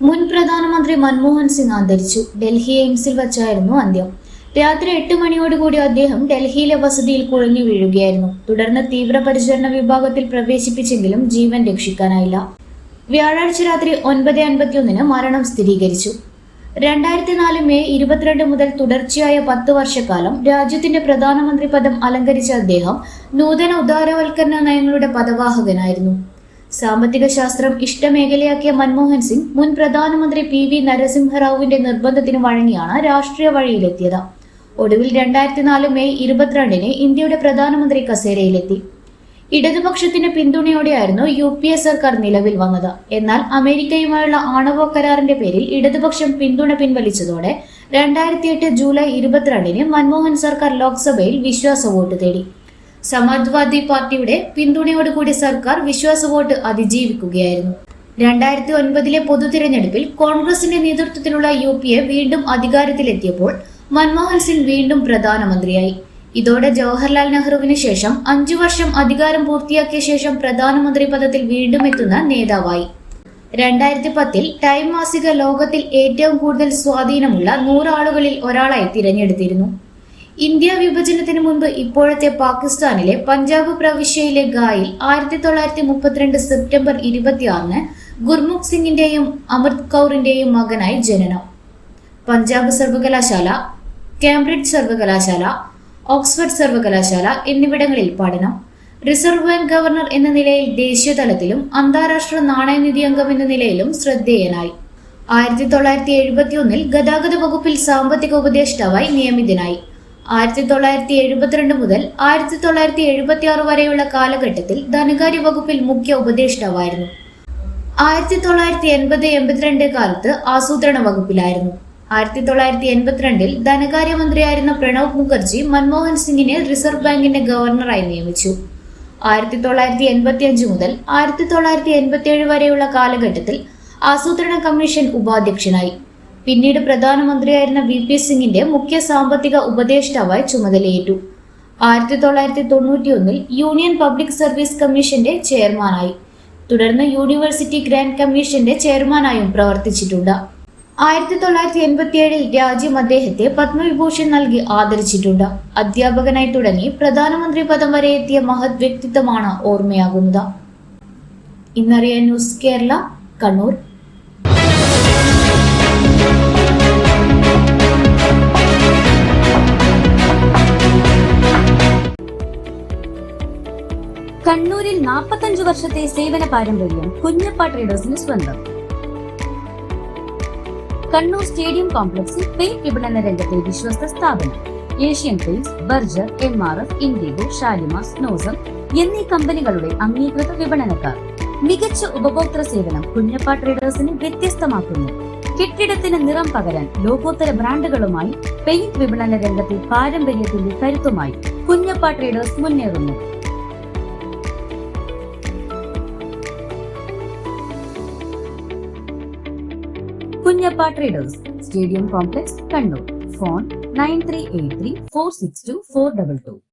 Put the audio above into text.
മുൻ പ്രധാനമന്ത്രി മൻമോഹൻ സിംഗ് അന്തരിച്ചു. ഡൽഹി എയിംസിൽ വച്ചായിരുന്നു അന്ത്യം. രാത്രി 8 മണിയോടുകൂടി അദ്ദേഹം ഡൽഹിയിലെ വസതിയിൽ കുഴഞ്ഞു വീഴുകയായിരുന്നു. തുടർന്ന് തീവ്രപരിചരണ വിഭാഗത്തിൽ പ്രവേശിപ്പിച്ചെങ്കിലും ജീവൻ രക്ഷിക്കാനായില്ല. വ്യാഴാഴ്ച രാത്രി 9:51 മരണം സ്ഥിരീകരിച്ചു. 2004 മെയ് 22 മുതൽ തുടർച്ചയായ 10 വർഷക്കാലം രാജ്യത്തിന്റെ പ്രധാനമന്ത്രി പദം അലങ്കരിച്ച അദ്ദേഹം നൂതന ഉദാരവൽക്കരണ നയങ്ങളുടെ പദവാഹകനായിരുന്നു. സാമ്പത്തിക ശാസ്ത്രം ഇഷ്ടമേഖലയാക്കിയ മൻമോഹൻ സിംഗ് മുൻ പ്രധാനമന്ത്രി PV നരസിംഹറാവുവിന്റെ നിർബന്ധത്തിന് വഴങ്ങിയാണ് രാഷ്ട്രീയ വഴിയിലെത്തിയത്. ഒടുവിൽ 2004 മെയ് 22 ഇന്ത്യയുടെ പ്രധാനമന്ത്രി കസേരയിലെത്തി. ഇടതുപക്ഷത്തിന്റെ പിന്തുണയോടെയായിരുന്നു UPA സർക്കാർ നിലവിൽ വന്നത്. എന്നാൽ അമേരിക്കയുമായുള്ള ആണവ കരാറിന്റെ പേരിൽ ഇടതുപക്ഷം പിന്തുണ പിൻവലിച്ചതോടെ 2008 ജൂലൈ 22 മൻമോഹൻ സർക്കാർ ലോക്സഭയിൽ വിശ്വാസ വോട്ട് തേടി. സമാജ്വാദി പാർട്ടിയുടെ പിന്തുണയോടുകൂടി സർക്കാർ വിശ്വാസ വോട്ട് അതിജീവിക്കുകയായിരുന്നു. 2009 പൊതു തിരഞ്ഞെടുപ്പിൽ കോൺഗ്രസിന്റെ നേതൃത്വത്തിലുള്ള UPA വീണ്ടും അധികാരത്തിലെത്തിയപ്പോൾ മൻമോഹൻ സിംഗ് വീണ്ടും പ്രധാനമന്ത്രിയായി. ഇതോടെ ജവഹർലാൽ നെഹ്റുവിന് ശേഷം 5 വർഷം അധികാരം പൂർത്തിയാക്കിയ ശേഷം പ്രധാനമന്ത്രി പദത്തിൽ വീണ്ടും എത്തുന്ന നേതാവായി. 2010 ടൈം മാസിക ലോകത്തിൽ ഏറ്റവും കൂടുതൽ സ്വാധീനമുള്ള 100 ആളുകളിൽ ഒരാളായി തിരഞ്ഞെടുത്തിരുന്നു. ഇന്ത്യ വിഭജനത്തിന് മുൻപ് ഇപ്പോഴത്തെ പാകിസ്ഥാനിലെ പഞ്ചാബ് പ്രവിശ്യയിലെ ഗായിൽ 1932 സെപ്റ്റംബർ 26 ഗുർമുഖ് സിംഗിന്റെയും അമൃത് കൗറിന്റെയും മകനായി ജനനം. പഞ്ചാബ് സർവകലാശാല, കേംബ്രിഡ്ജ് സർവകലാശാല, ഓക്സ്ഫോർഡ് സർവകലാശാല എന്നിവിടങ്ങളിൽ പഠനം. റിസർവ് ബാങ്ക് ഗവർണർ എന്ന നിലയിൽ ദേശീയ തലത്തിലും അന്താരാഷ്ട്ര നാണയനിധി അംഗം എന്ന നിലയിലും ശ്രദ്ധേയനായി. 1971 ഗതാഗത വകുപ്പിൽ സാമ്പത്തിക ഉപദേഷ്ടാവായി നിയമിതനായി. 1972 മുതൽ 1976 വരെയുള്ള കാലഘട്ടത്തിൽ ധനകാര്യ വകുപ്പിൽ മുഖ്യ ഉപദേഷ്ടാവായിരുന്നു. 1980-82 കാലത്ത് ആസൂത്രണ വകുപ്പിലായിരുന്നു. 1982 ധനകാര്യമന്ത്രിയായിരുന്ന പ്രണബ് മുഖർജി മൻമോഹൻ സിംഗിനെ റിസർവ് ബാങ്കിന്റെ ഗവർണറായി നിയമിച്ചു. 1985 മുതൽ 1987 വരെയുള്ള കാലഘട്ടത്തിൽ ആസൂത്രണ കമ്മീഷൻ ഉപാധ്യക്ഷനായി. പിന്നീട് പ്രധാനമന്ത്രിയായിരുന്ന VP സിംഗിന്റെ മുഖ്യ സാമ്പത്തിക ഉപദേഷ്ടാവായി ചുമതലയേറ്റു. 1991 യൂണിയൻ പബ്ലിക് സർവീസ് കമ്മീഷന്റെ ചെയർമാനായി. തുടർന്ന് യൂണിവേഴ്സിറ്റി ഗ്രാന്റ് കമ്മീഷന്റെ ചെയർമാനായും പ്രവർത്തിച്ചിട്ടുണ്ട്. 1987 രാജ്യം അദ്ദേഹത്തെ പത്മവിഭൂഷൺ നൽകി ആദരിച്ചിട്ടുണ്ട്. അധ്യാപകനായി തുടങ്ങി പ്രധാനമന്ത്രി പദം വരെ എത്തിയ മഹത് വ്യക്തിത്വമാണ് ഓർമ്മയാകുന്നത്. ഇന്നറിയാൻ ന്യൂസ് കേരള, കണ്ണൂർ. കണ്ണൂരിൽ 45 വർഷത്തെ സേവന പാരമ്പര്യം കുഞ്ഞപ്പ ട്രേഡേഴ്സിന് സ്വന്തം. കണ്ണൂർ സ്റ്റേഡിയം കോംപ്ലക്സിൽ പെയിന്റ് വിപണന രംഗത്തെ വിശ്വസ്ത സ്ഥാപനം. Asian paints, Berger, MRF, IndiGo, Shalimar, സ്നോസം എന്നീ കമ്പനികളുടെ അംഗീകൃത വിപണനക്കാർ. മികച്ച ഉപഭോക്തൃ സേവനം കുഞ്ഞപ്പ ട്രേഡേഴ്സിനെ വ്യത്യസ്തമാക്കുന്നു. കെട്ടിടത്തിന് നിറം പകരാൻ ലോകോത്തര ബ്രാൻഡുകളുമായി പെയിന്റ് വിപണന രംഗത്തെ പാരമ്പര്യത്തിന്റെ കരുത്തുമായി കുഞ്ഞപ്പ ട്രേഡേഴ്സ് മുന്നേറുന്നു. Kunjappa traders, stadium complex, Kannur. Phone 9383 462 422.